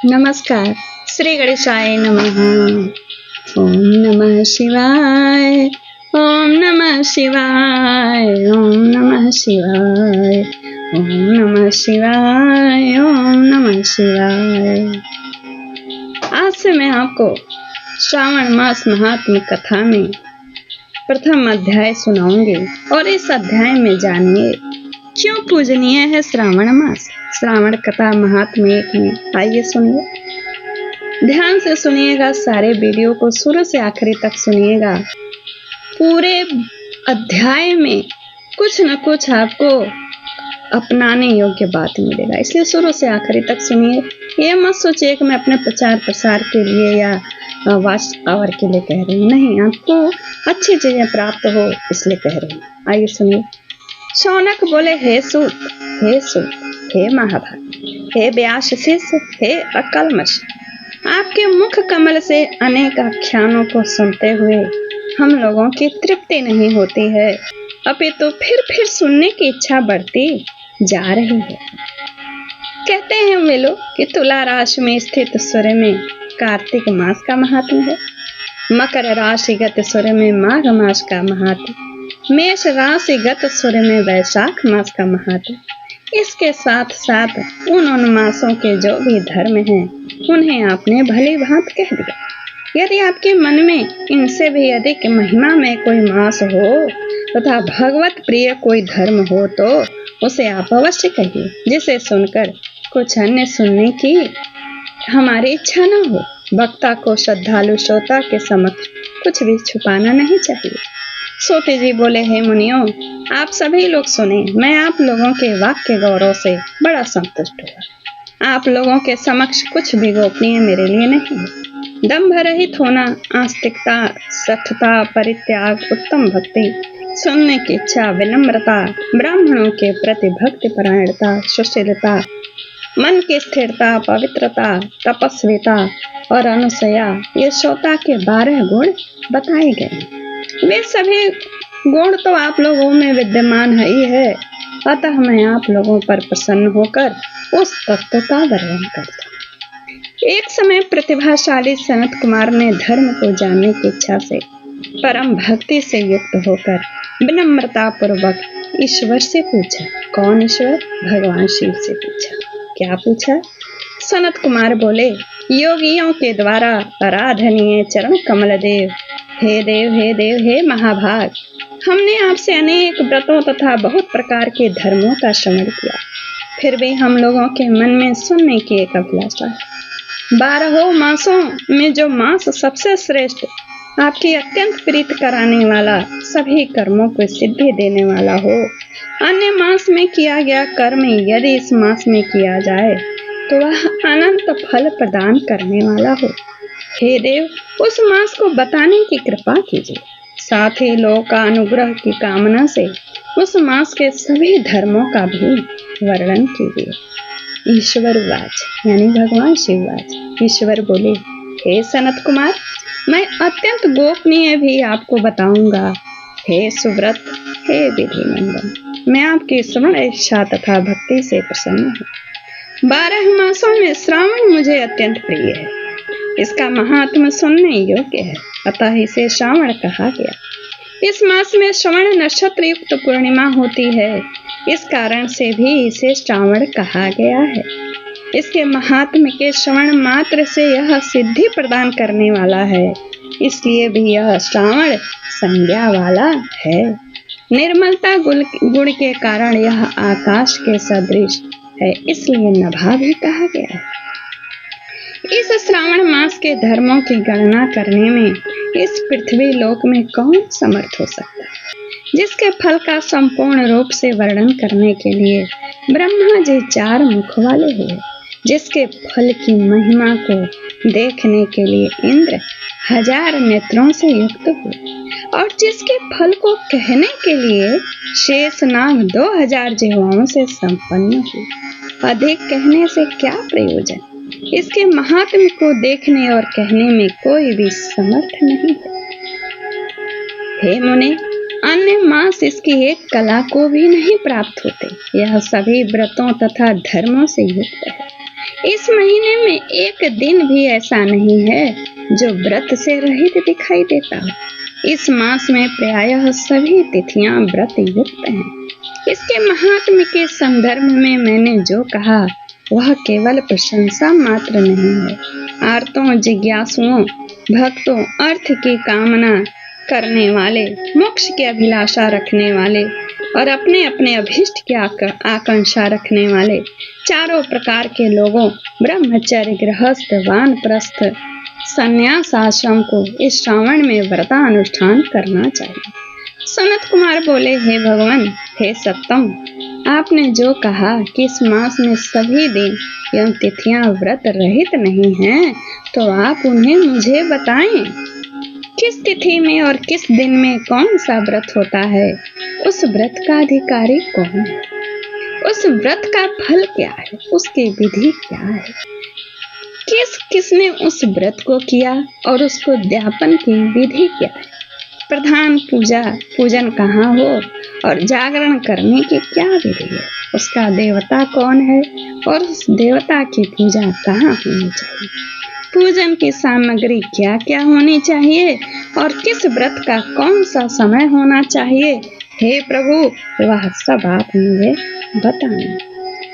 नमस्कार। श्री गणेशाय नमः। ओम नमः शिवाय। ओम नमः शिवाय। ओम नमः शिवाय। ओम नमः शिवाय। ओम नमः शिवाय। आज से मैं आपको श्रावण मास महात्म्य कथा में प्रथम अध्याय सुनाऊंगी और इस अध्याय में जानिए क्यों पूजनीय है श्रावण मास। श्रावण कथा महात्म्य एक में आइए सुनिए। ध्यान से सुनिएगा, सारे वीडियो को शुरू से आखिरी तक सुनिएगा। पूरे अध्याय में कुछ न कुछ आपको अपनाने योग्य बात मिलेगा, इसलिए शुरू से आखिरी तक सुनिए। ये मत सोचिए कि मैं अपने प्रचार प्रसार के लिए या वॉच आवर के लिए कह रही हूँ, नहीं, आपको अच्छी चीजें प्राप्त हो इसलिए कह रही हूँ। आइए सुनिए। शौनक बोले, हे सूत, हे सूत, हे महाभाग, हे व्यास शिष्य, हे अकल्मष, आपके मुख कमल से अनेक आख्यानों को सुनते हुए हम लोगों की तृप्ति नहीं होती है, अपितु फिर सुनने की इच्छा बढ़ती जा रही है। कहते हैं वे लोग कि तुला राशि में स्थित सूर्य में कार्तिक मास का महात्म्य है, मकर राशिगत सूर्य में माघ मास का महात्म्य, मेष राशिगत सूर्य में वैशाख मास का महात्म्य। इसके साथ साथ उन मासों के जो भी धर्म हैं उन्हें आपने भली भांति कह दिया। यदि आपके मन में इनसे भी अधिक महिमा में कोई मास हो तथा भगवत प्रिय कोई धर्म हो तो उसे आप अवश्य कहिए, जिसे सुनकर कुछ अन्य सुनने की हमारी इच्छा न हो। वक्ता को श्रद्धालु श्रोता के समक्ष कुछ भी छुपाना नहीं चाहिए। सोते जी बोले, हे मुनियों, आप सभी लोग सुने, मैं आप लोगों के वाक्य गौरव से बड़ा संतुष्ट हुआ। आप लोगों के समक्ष कुछ भी गोपनीय मेरे लिए नहीं है। दंभ रहित होना, आस्तिकता, सठता, परित्याग, उत्तम भक्ति, सुनने की इच्छा, विनम्रता, ब्राह्मणों के प्रति भक्ति परायणता, सुशीलता, मन की स्थिरता, पवित्रता, तपस्विता और अनुसया, ये श्रोता के 12 गुण बताए गए। वे सभी गुण तो आप लोगों में विद्यमान है ही है, अतः मैं आप लोगों पर प्रसन्न होकर उस तत्व का वर्णन करता हूँ। एक समय प्रतिभाशाली सनत कुमार ने धर्म को जानने की इच्छा से परम भक्ति से युक्त होकर विनम्रता पूर्वक ईश्वर से पूछा। कौन ईश्वर? भगवान शिव से पूछा। क्या पूछा? सनत कुमार बोले, योगियों के द्वारा आराधनीय चरण कमल देव, हे देव, हे देव, हे महाभाग, हमने आपसे अनेक व्रतों तथा बहुत प्रकार के धर्मों का श्रवण किया, फिर भी हम लोगों के मन में सुनने की एक अभिलाषा है। 12 मासों में जो मास सबसे श्रेष्ठ, आपकी अत्यंत प्रीत कराने वाला, सभी कर्मों को सिद्धि देने वाला हो, अन्य मास में किया गया कर्म यदि इस मास में किया जाए तो वह अनंत फल प्रदान करने वाला हो। हे देव, उस मास को बताने की कृपा कीजिए। साथ ही लोक का अनुग्रह की कामना से उस मास के सभी धर्मों का भी वर्णन कीजिए। ईश्वर वाच, यानी भगवान शिव वाच। ईश्वर बोले, हे सनत कुमार, मैं अत्यंत गोपनीय भी आपको बताऊंगा। हे सुव्रत, हे विधि नंदन, मैं आपकी श्रवण इच्छा तथा भक्ति से प्रसन्न हूँ। 12 मासों में श्रावण मुझे अत्यंत प्रिय है। इसका महात्म्य सुनने योग्य है, अतः इसे श्रावण कहा गया। इस मास में श्रवण नक्षत्र युक्त पूर्णिमा होती है, इस कारण से भी इसे श्रावण कहा गया है। इसके महात्म्य के श्रवण मात्र से यह सिद्धि प्रदान करने वाला है, इसलिए भी यह श्रावण संज्ञा वाला है। निर्मलता गुण के कारण यह आकाश के सदृश है, इसलिए नभा भी कहा गया है। इस श्रावण मास के धर्मों की गणना करने में इस पृथ्वी लोक में कौन समर्थ हो सकता है? जिसके फल का संपूर्ण रूप से वर्णन करने के लिए ब्रह्मा जी 4 मुख वाले हुए, जिसके फल की महिमा को देखने के लिए इंद्र 1000 नेत्रों से युक्त हुए, और जिसके फल को कहने के लिए शेषनाग 2000 जिह्वाओं से संपन्न हुए। अधिक कहने से क्या प्रयोजन? इसके महात्म्य को देखने और कहने में कोई भी समर्थ नहीं है। हे मुने, अन्य मास इसकी एक कला को भी नहीं प्राप्त होते। यह सभी व्रतों तथा धर्मों से युक्त है, इस महीने में एक दिन भी ऐसा नहीं है जो व्रत से रहित दिखाई देता हो। इस मास में प्रायः सभी तिथियां व्रत युक्त हैं। इसके महात्म्य के संदर्भ में मैंने जो कहा वह केवल प्रशंसा मात्र नहीं है। आर्तों, जिज्ञासुओं, भक्तों, अर्थ की कामना करने वाले, मोक्ष की अभिलाषा रखने वाले और अपने अपने अभीष्ट की आकांक्षा रखने वाले चारों प्रकार के लोगों, ब्रह्मचर्य, गृहस्थ, वानप्रस्थ, संन्यास आश्रम को इस श्रावण में व्रतानुष्ठान करना चाहिए। सनत कुमार बोले, हे भगवान, हे सत्तम, आपने जो कहा कि इस मास में सभी दिन एवं तिथियां व्रत रहित नहीं हैं, तो आप उन्हें मुझे बताएं। किस तिथि में और किस दिन में कौन सा व्रत होता है? उस व्रत का अधिकारी कौन है? उस व्रत का फल क्या है? उसकी विधि क्या है? किसने उस व्रत को किया और उसको उद्यापन की विधि क्या है? प्रधान पूजन कहाँ हो और जागरण करने की क्या विधि है? उसका देवता कौन है और उस देवता की पूजा कहाँ होनी चाहिए? पूजन की सामग्री क्या क्या होनी चाहिए और किस व्रत का कौन सा समय होना चाहिए? हे प्रभु, वह सब आप मुझे बताएं।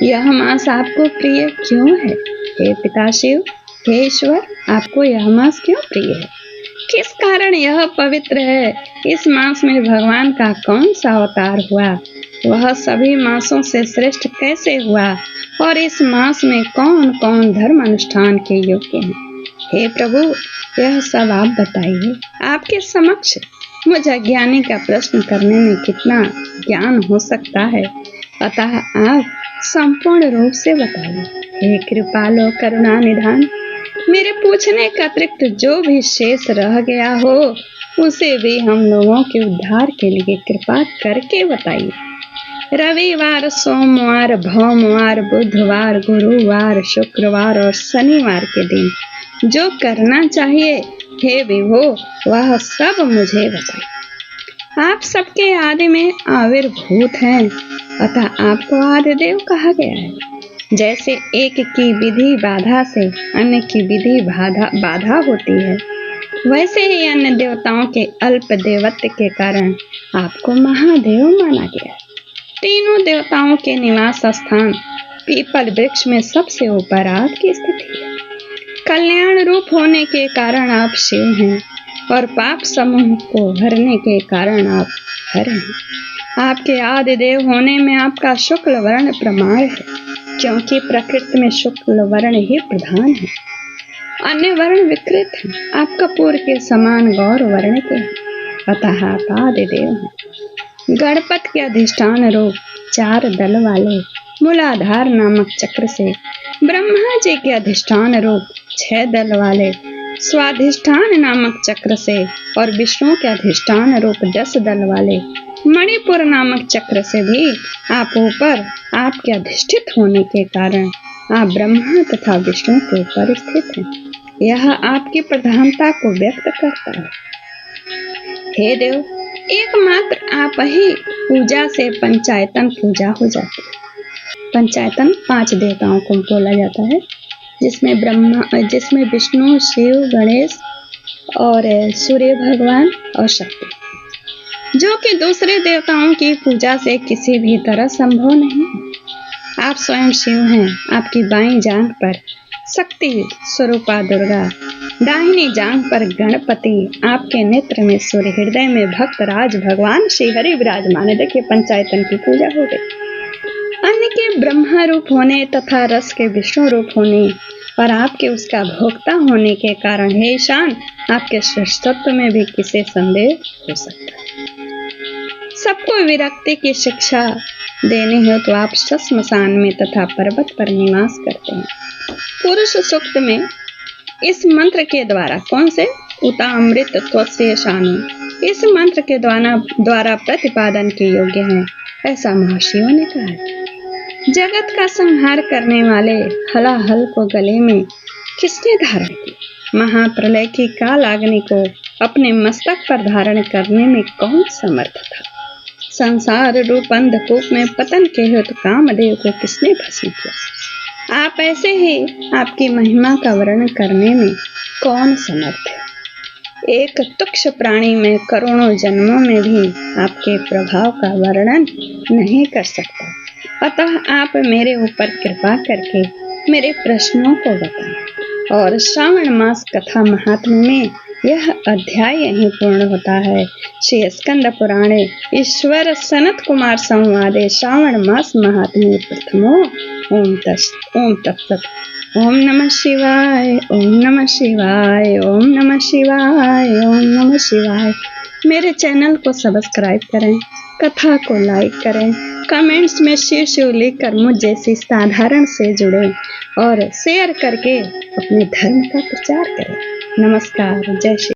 यह मास आपको प्रिय क्यों है? हे पिता शिव, हे ईश्वर, आपको यह मास क्यों प्रिय है? किस कारण यह पवित्र है? इस मास में भगवान का कौन सा अवतार हुआ? वह सभी मासों से श्रेष्ठ कैसे हुआ? और इस मास में कौन कौन धर्म अनुष्ठान के योग्य हैं? हे प्रभु, यह सब आप बताइए। आपके समक्ष मुझ अज्ञानी का प्रश्न करने में कितना ज्ञान हो सकता है, अतः आप संपूर्ण रूप से बताइए। हे कृपालो करुणा निधान, मेरे पूछने का अतिरिक्त जो भी शेष रह गया हो उसे भी हम लोगों के उद्धार के लिए कृपा करके बताइए। रविवार, सोमवार, भौमवार, बुधवार, गुरुवार, शुक्रवार और शनिवार के दिन जो करना चाहिए, हे विभो, वह सब मुझे बताइए। आप सबके आदि में आविर्भूत हैं, अतः आपको आदिदेव कहा गया है। जैसे एक की विधि बाधा से अन्य की विधि बाधा होती है, वैसे ही अन्य देवताओं के अल्प देवत्व के कारण आपको महादेव माना गया। तीनों देवताओं के निवास स्थान पीपल वृक्ष में सबसे ऊपर आपकी स्थिति है। कल्याण रूप होने के कारण आप शिव हैं और पाप समूह को हरने के कारण आप हर हैं। आपके आदिदेव होने में आपका शुक्ल वर्ण प्रमाण है, क्योंकि प्रकृति में शुक्ल वर्ण ही प्रधान है, अन्य वर्ण विकृत हैं। आप कपूर के समान गौर वर्ण के हैं, अतः आप आदिदेव हैं। गणपत के अधिष्ठान रूप 4 दल वाले मूलाधार नामक चक्र से, ब्रह्मा जी के अधिष्ठान रूप 6 दल वाले स्वाधिष्ठान नामक चक्र से और विष्णु के अधिष्ठान रूप 10 दल वाले मणिपुर नामक चक्र से भी आप ऊपर आपके अधिष्ठित होने के कारण आप ब्रह्मा तथा विष्णु के ऊपर स्थित हैं। यह आपकी प्रधानता को व्यक्त करता है। हे देव, एकमात्र आप ही पूजा से पंचायतन पूजा हो जाती है। पंचायतन 5 देवताओं को बोला जाता है, जिसमें विष्णु, शिव, गणेश और सूर्य भगवान और शक्ति, जो कि दूसरे देवताओं की पूजा से किसी भी तरह संभव नहीं है। आप स्वयं शिव हैं। आपकी बाईं जांघ पर शक्ति स्वरूपा दुर्गा, दाहिनी जांघ पर गणपति, आपके नेत्र में सूर्य, हृदय में भक्त राज भगवान श्री हरि विराजमान है। देखिए, पंचायतन की पूजा हो गई। अन्य के ब्रह्मा रूप होने तथा रस के विष्णु रूप होने और आपके उसका भोक्ता होने के कारण हे ईशान, आपके श्रेष्ठत्व में भी किसी संदेह हो सकता है। सबको विरक्ति की शिक्षा देने हो तो आप श्मशान में तथा पर्वत पर निवास करते हैं। पुरुष सूक्त में इस मंत्र के द्वारा, कौन से? उतामृत त्वस्य शानु, इस मंत्र के द्वारा प्रतिपादन के योग्य हैं, ऐसा महर्षियों ने कहा है। जगत का संहार करने वाले हलाहल को गले में किसने धारण किया? महाप्रलय की कालाग्नि को अपने मस्तक पर धारण करने में कौन समर्थ था? संसार रूप अंधकूप में पतन के हेतु कामदेव को किसने भस्म किया? आप ऐसे ही आपकी महिमा का वर्णन करने में कौन समर्थ है। एक तुच्छ प्राणी में करोड़ों जन्मों में भी आपके प्रभाव का वर्णन नहीं कर सकता। अतः आप मेरे ऊपर कृपा करके मेरे प्रश्नों को बताएं। और श्रावण मास कथा महात्म्य में यह अध्याय यहीं पूर्ण होता है। श्री स्कंद पुराणे ईश्वर सनत कुमार संवादे श्रावण मास महात्म्य प्रथमो। ओम तत्सत। ओम नमः शिवाय, ओम नमः शिवाय, ओम नमः शिवाय, ओम नमः शिवाय। मेरे चैनल को सब्सक्राइब करें, कथा को लाइक करें, कमेंट्स में शिव शिव लिखकर मुझ जैसी साधारण से जुड़ें और शेयर करके अपने धर्म का प्रचार करें। नमस्कार, जय श्री।